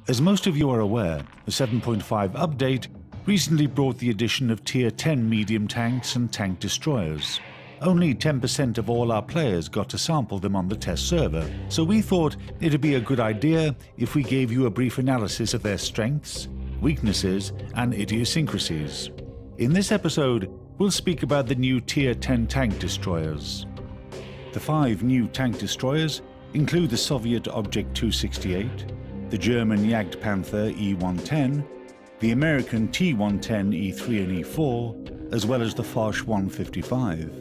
As most of you are aware, the 7.5 update recently brought the addition of Tier 10 medium tanks and tank destroyers. Only 10% of all our players got to sample them on the test server, so we thought it'd be a good idea if we gave you a brief analysis of their strengths, weaknesses, and idiosyncrasies. In this episode, we'll speak about the new Tier 10 tank destroyers. The 5 new tank destroyers include the Soviet Object 268, the German Jagdpanther E-110, the American T-110 E3 and E4, as well as the Foch 155.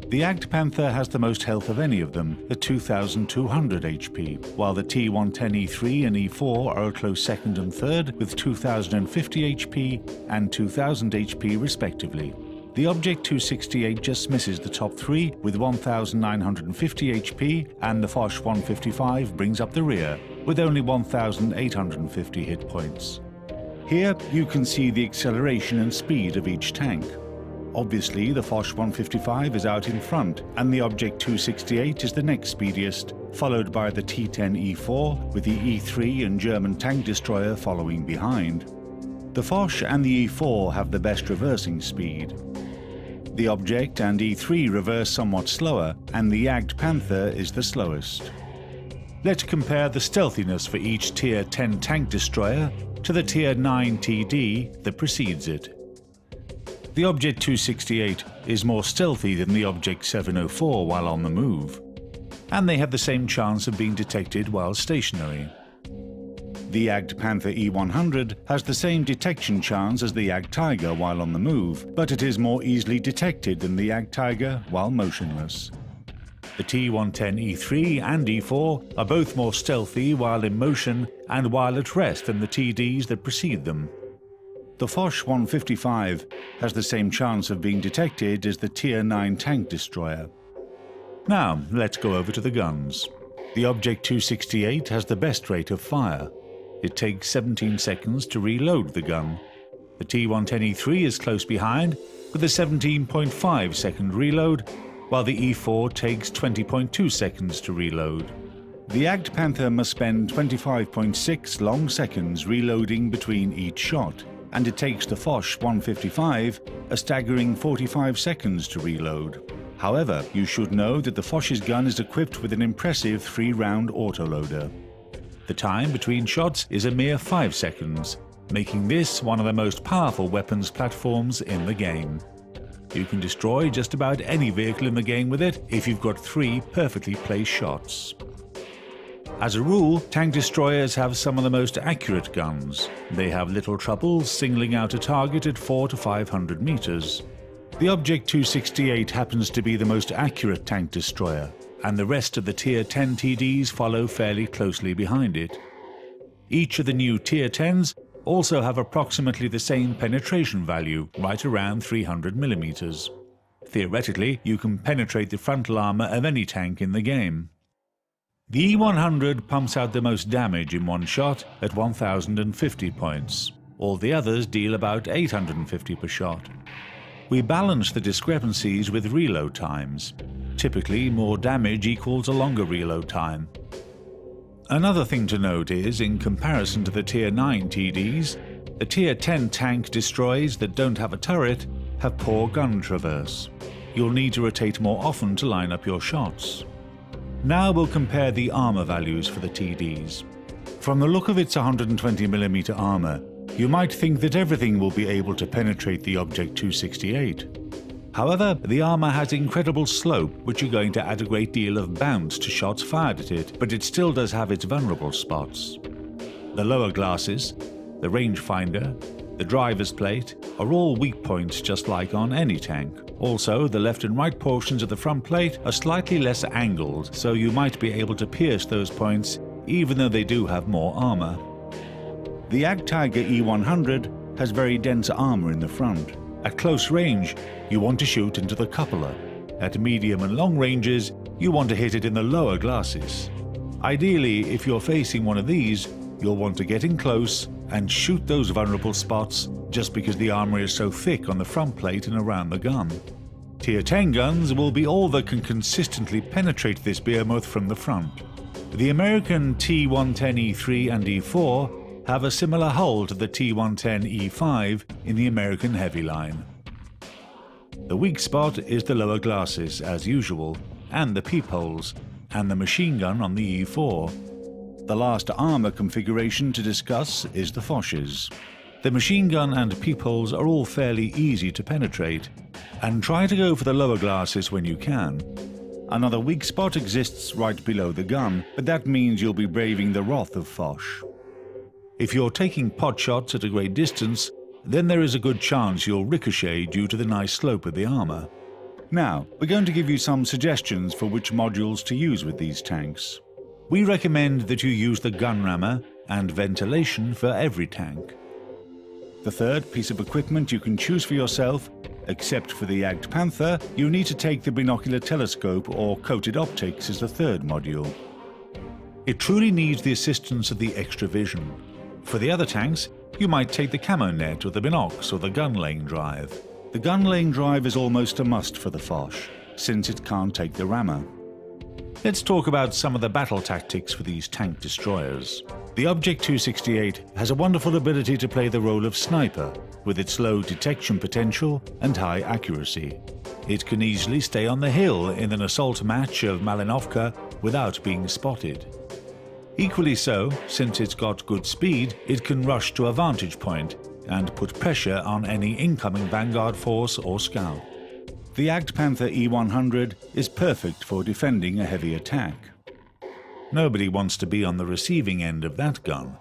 The Jagdpanther has the most health of any of them at 2,200 HP, while the T-110 E3 and E4 are a close second and third with 2,050 HP and 2,000 HP respectively. The Object 268 just misses the top 3 with 1,950 HP, and the Foch 155 brings up the rear with only 1,850 hit points. Here you can see the acceleration and speed of each tank. Obviously, the Foch 155 is out in front, and the Object 268 is the next speediest, followed by the T-10 E4 with the E3 and German tank destroyer following behind. The Foch and the E4 have the best reversing speed. The Object and E3 reverse somewhat slower, and the Jagdpanther is the slowest. Let's compare the stealthiness for each Tier 10 tank destroyer to the Tier 9 TD that precedes it. The Object 268 is more stealthy than the Object 704 while on the move, and they have the same chance of being detected while stationary. The Jagdpanther E-100 has the same detection chance as the Jagdtiger while on the move, but it is more easily detected than the Jagdtiger while motionless. The T-110 E3 and E4 are both more stealthy while in motion and while at rest than the TDs that precede them. The Foch 155 has the same chance of being detected as the Tier 9 tank destroyer. Now, let's go over to the guns. The Object 268 has the best rate of fire. It takes 17 seconds to reload the gun. The T-110 E3 is close behind with a 17.5 second reload, while the E4 takes 20.2 seconds to reload. The Jagdpanther must spend 25.6 long seconds reloading between each shot, and it takes the Foch 155 a staggering 45 seconds to reload. However, you should know that the Foch's gun is equipped with an impressive 3-round autoloader. The time between shots is a mere 5 seconds, making this one of the most powerful weapons platforms in the game. You can destroy just about any vehicle in the game with it if you've got 3 perfectly placed shots. As a rule, tank destroyers have some of the most accurate guns. They have little trouble singling out a target at 400 to 500 meters. The Object 268 happens to be the most accurate tank destroyer, and the rest of the Tier 10 TDs follow fairly closely behind it. Each of the new Tier 10s also have approximately the same penetration value, right around 300 millimeters. Theoretically, you can penetrate the frontal armor of any tank in the game. The E-100 pumps out the most damage in one shot at 1,050 points. All the others deal about 850 per shot. We balance the discrepancies with reload times. Typically, more damage equals a longer reload time. Another thing to note is, in comparison to the Tier 9 TDs, the Tier 10 tank destroyers that don't have a turret have poor gun traverse. You'll need to rotate more often to line up your shots. Now we'll compare the armor values for the TDs. From the look of its 120mm armor, you might think that everything will be able to penetrate the Object 268. However, the armor has incredible slope, which is going to add a great deal of bounce to shots fired at it, but it still does have its vulnerable spots. The lower glasses, the rangefinder, the driver's plate are all weak points just like on any tank. Also, the left and right portions of the front plate are slightly less angled, so you might be able to pierce those points even though they do have more armor. The Jagdtiger E-100 has very dense armor in the front. At close range, you want to shoot into the cupola. At medium and long ranges, you want to hit it in the lower glasses. Ideally, if you're facing one of these, you'll want to get in close and shoot those vulnerable spots just because the armor is so thick on the front plate and around the gun. Tier 10 guns will be all that can consistently penetrate this behemoth from the front. The American T-110 E3 and E4 have a similar hull to the T-110E5 in the American heavy line. The weak spot is the lower glasses, as usual, and the peepholes, and the machine gun on the E4. The last armour configuration to discuss is the Foch's. The machine gun and peepholes are all fairly easy to penetrate, and try to go for the lower glasses when you can. Another weak spot exists right below the gun, but that means you'll be braving the wrath of Foch. If you're taking pot shots at a great distance, then there is a good chance you'll ricochet due to the nice slope of the armour. Now, we're going to give you some suggestions for which modules to use with these tanks. We recommend that you use the gun rammer and ventilation for every tank. The third piece of equipment you can choose for yourself, except for the Jagdpanther, you need to take the binocular telescope or coated optics as the third module. It truly needs the assistance of the extra vision. For the other tanks, you might take the camo net or the binocs or the gun laying drive. The gun laying drive is almost a must for the Foch, since it can't take the rammer. Let's talk about some of the battle tactics for these tank destroyers. The Object 268 has a wonderful ability to play the role of sniper, with its low detection potential and high accuracy. It can easily stay on the hill in an assault match of Malinovka without being spotted. Equally so, since it's got good speed, it can rush to a vantage point and put pressure on any incoming vanguard force or scout. The Jagdpanther E100 is perfect for defending a heavy attack. Nobody wants to be on the receiving end of that gun.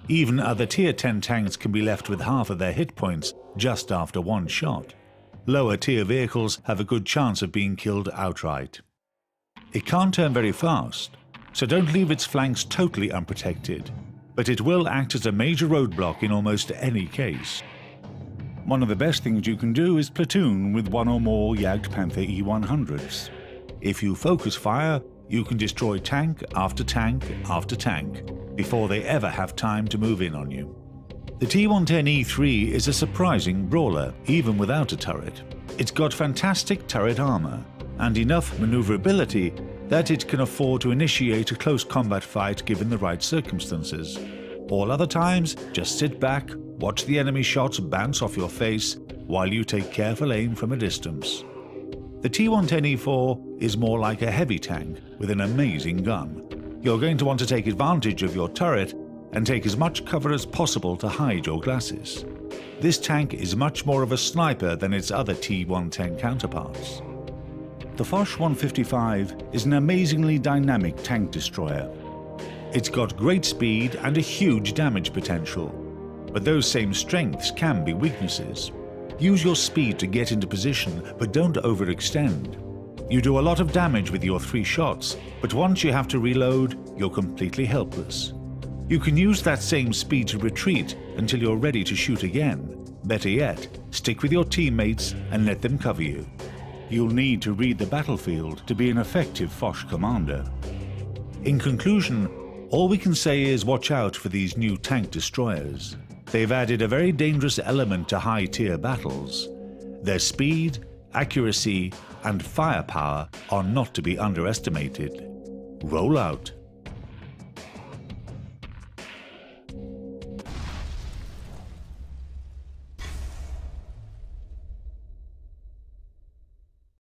Even other Tier 10 tanks can be left with half of their hit points just after one shot. Lower tier vehicles have a good chance of being killed outright. It can't turn very fast, so don't leave its flanks totally unprotected, but it will act as a major roadblock in almost any case. One of the best things you can do is platoon with one or more Jagdpanther E100s. If you focus fire, you can destroy tank after tank after tank before they ever have time to move in on you. The T-110E3 is a surprising brawler, even without a turret. It's got fantastic turret armor and enough maneuverability that it can afford to initiate a close combat fight given the right circumstances. All other times, just sit back, watch the enemy shots bounce off your face while you take careful aim from a distance. The T-110E4 is more like a heavy tank with an amazing gun. You're going to want to take advantage of your turret and take as much cover as possible to hide your glasses. This tank is much more of a sniper than its other T-110 counterparts. The Foch 155 is an amazingly dynamic tank destroyer. It's got great speed and a huge damage potential, but those same strengths can be weaknesses. Use your speed to get into position, but don't overextend. You do a lot of damage with your 3 shots, but once you have to reload, you're completely helpless. You can use that same speed to retreat until you're ready to shoot again. Better yet, stick with your teammates and let them cover you. You'll need to read the battlefield to be an effective Foch commander. In conclusion, all we can say is watch out for these new tank destroyers. They've added a very dangerous element to high-tier battles. Their speed, accuracy, and firepower are not to be underestimated. Roll out.